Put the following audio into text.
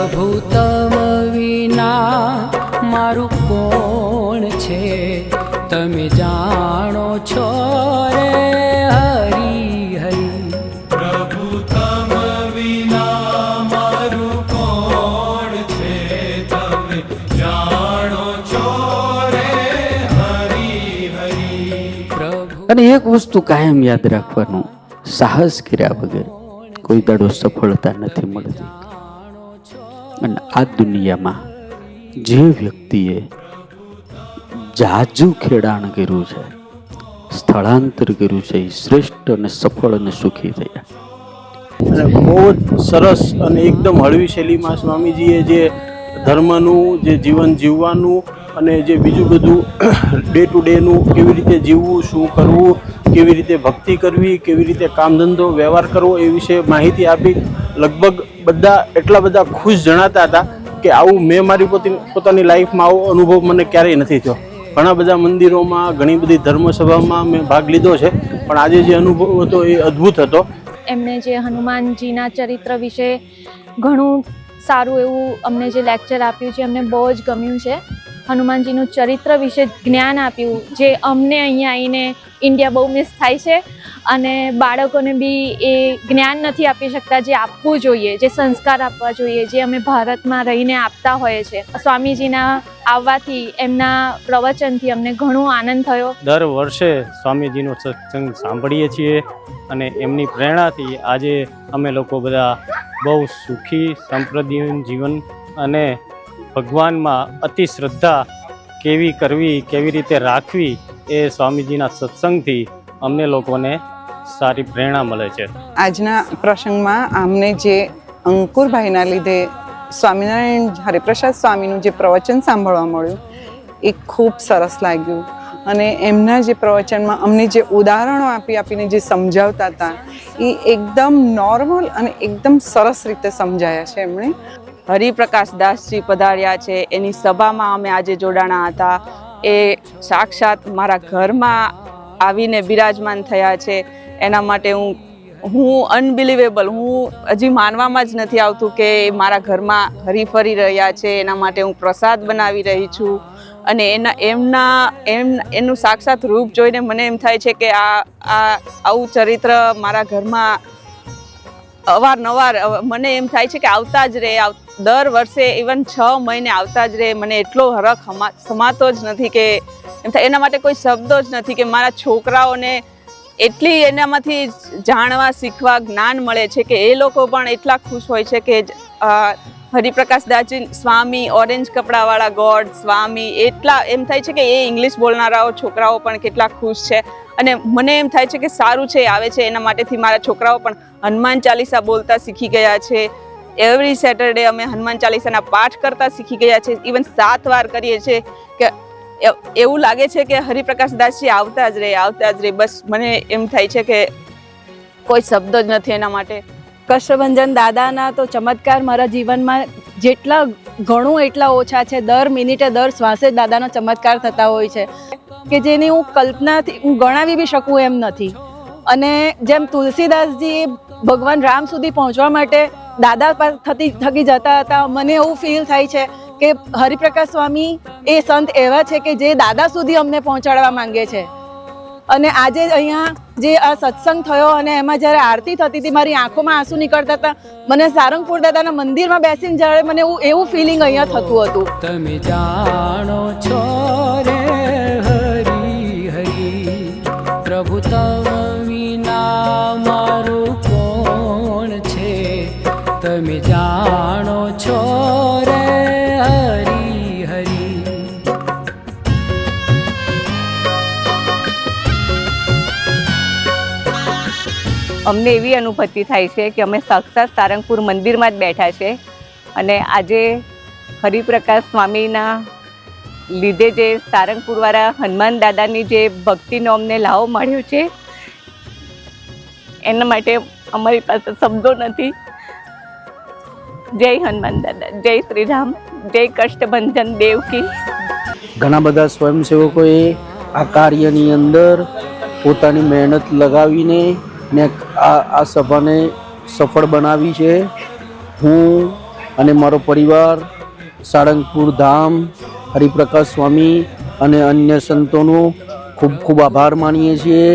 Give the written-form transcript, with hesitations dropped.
પ્રભુ તમ વિના મારું કોણ છે, તમે જાણો છો રે હરી હરી। પ્રભુ તમ વિના મારું કોણ છે, તમે જાણો છો રે હરી હરી। પ્રભુ અને એક વસ્તુ કાયમ યાદ રાખવાનું, સાહસ કર્યા વગર કોઈ દાડો સફળતા નથી મળતી। અને આ દુનિયામાં જે વ્યક્તિએ જાજુ ખેડાણ કર્યું છે, સ્થળાંતર કર્યું છે, એ શ્રેષ્ઠ અને સફળ અને સુખી થયા। અને બહુ જ સરસ અને એકદમ હળવી શૈલીમાં સ્વામીજીએ જે ધર્મનું, જે જીવન જીવવાનું અને જે બીજું બધું ડે ટુ ડેનું કેવી રીતે જીવવું, શું કરવું, કેવી રીતે ભક્તિ કરવી, કેવી રીતે કામ ધંધો વ્યવહાર કરવો એ વિશે માહિતી આપી। લગભગ બધા એટલા બધા ખુશ જણાતા હતા કે આવું મેં મારી પોતાની લાઈફમાં આવો અનુભવ મને ક્યારેય નથી થયો। ઘણા બધા મંદિરોમાં, ઘણી બધી ધર્મસભામાં મેં ભાગ લીધો છે, પણ આજે જે અનુભવ હતો એ અદ્ભુત હતો। એમને જે હનુમાનજીના ચરિત્ર વિશે ઘણું સારું એવું અમને જે લેક્ચર આપ્યું છે, અમને બહુ જ ગમ્યું છે। હનુમાનજીનું ચરિત્ર વિશે જ્ઞાન આપ્યું, જે અમને અહીંયા આવીને ઇન્ડિયા બહુ મિસ થાય છે અને બાળકોને બી એ જ્ઞાન નથી આપી શકતા જે આપવું જોઈએ, જે સંસ્કાર આપવા જોઈએ, જે અમે ભારતમાં રહીને આપતા હોઈએ છીએ। સ્વામીજીના આવવાથી, એમના પ્રવચનથી અમને ઘણો આનંદ થયો। દર વર્ષે સ્વામીજીનો સત્સંગ સાંભળીએ છીએ અને એમની પ્રેરણાથી આજે અમે લોકો બધા બહુ સુખી સંપ્રદાયનું જીવન અને ભગવાનમાં અતિ શ્રદ્ધા કેવી કરવી, કેવી રીતે રાખવી, એ સ્વામીજીના સત્સંગથી અમને લોકોને સારી પ્રેરણા મળે છે। આજના પ્રસંગમાં અમને જે અંકુરભાઈના લીધે સ્વામિનારાયણ હરિપ્રસાદ સ્વામીનું જે પ્રવચન સાંભળવા મળ્યું એ ખૂબ સરસ લાગ્યું। અને એમના જે પ્રવચનમાં અમને જે ઉદાહરણો આપીને જે સમજાવતા હતા એ એકદમ નોર્મલ અને એકદમ સરસ રીતે સમજાયા છે એમણે। હરિપ્રકાશ દાસજી પધાર્યા છે, એની સભામાં અમે આજે જોડાણા હતા। એ સાક્ષાત મારા ઘરમાં આવીને બિરાજમાન થયા છે, એના માટે હું અનબિલિવેબલ, હું હજી માનવામાં જ નથી આવતું કે મારા ઘરમાં હરીફરી રહ્યા છે। એના માટે હું પ્રસાદ બનાવી રહી છું અને એનું સાક્ષાત રૂપ જોઈને મને એમ થાય છે કે આવું ચરિત્ર મારા ઘરમાં અવારનવાર મને એમ થાય છે કે આવતા જ રહે, દર વર્ષે ઇવન 6 મહિને આવતા જ રહે। મને એટલો હરખ સમાતો જ નથી કે એમ થાય, એના માટે કોઈ શબ્દો જ નથી કે મારા છોકરાઓને એટલી એનામાંથી જાણવા, શીખવા, જ્ઞાન મળે છે કે એ લોકો પણ એટલા ખુશ હોય છે કે હરિપ્રકાશ દાસજી સ્વામી, ઓરેન્જ કપડાવાળા ગોડ સ્વામી, એટલા એમ થાય છે કે એ ઇંગ્લિશ બોલનારાઓ છોકરાઓ પણ કેટલા ખુશ છે। અને મને એમ થાય છે કે સારું છે, આવે છે, એના માટેથી મારા છોકરાઓ પણ હનુમાન ચાલીસા બોલતા શીખી ગયા છે। એવરી સેટરડે અમે હનુમાન ચાલીસાના પાઠ કરતા શીખી ગયા છે, ઇવન 7 વાર કરીએ છીએ કે એવું લાગે છે કે હરિપ્રકાશ દાસજી આવતા જ રહે। બસ મને એમ થાય છે કે કોઈ શબ્દ જ નથી એના માટે। કષ્ટભંજન દાદાના તો ચમત્કાર મારા જીવનમાં જેટલા ઘણું એટલા ઓછા છે। દર મિનિટે, દર શ્વાસે જ દાદાનો ચમત્કાર થતા હોય છે કે જેની હું કલ્પનાથી હું ગણાવી બી શકું એમ નથી। અને જેમ તુલસીદાસજી ભગવાન રામ સુધી પહોંચવા માટે દાદા થકી જતા હતા, મને એવું ફીલ થાય છે કે હરિપ્રકાશ સ્વામી એ સંત એવા છે કે જે દાદા સુધી અમને પહોંચાડવા માંગે છે। અને આજે અહીંયા જે આ સત્સંગ થયો અને એમાં જ્યારે આરતી થતી હતી, મારી આંખોમાં આંસુ નીકળતા હતા। મને સારંગપુર દાદાના મંદિરમાં બેસીને જ્યારે મને એવું ફિલિંગ અહીંયા થતું હતું। તમે જાણો છો રે હરી હરી। પ્રભુ તમ વિના મારું કોણ છે, તમે જાણો છો રે હરી હરી। અમને એવી અનુભૂતિ થાય છે કે અમે સાક્ષાત સારંગપુર મંદિરમાં જ બેઠા છે અને આજે હરિપ્રકાશ સ્વામીના લીધે જે સારંગપુરવાળા હનુમાન દાદાની જે ભક્તિનો અમને લાવો મળ્યો છે, એના માટે અમારી પાસે શબ્દો નથી। જય હનુમાન દાદા, જય શ્રી રામ, જય કષ્ટભંજન દેવકી। ઘણા બધા સ્વયંસેવકોએ આ કાર્યની અંદર પોતાની મહેનત લગાવીને ને આ સભાને સફળ બનાવી છે। હું અને મારો પરિવાર સાળંગપુર ધામ હરિપ્રકાશ સ્વામી અને અન્ય સંતોનો ખૂબ ખૂબ આભાર માનીએ છીએ.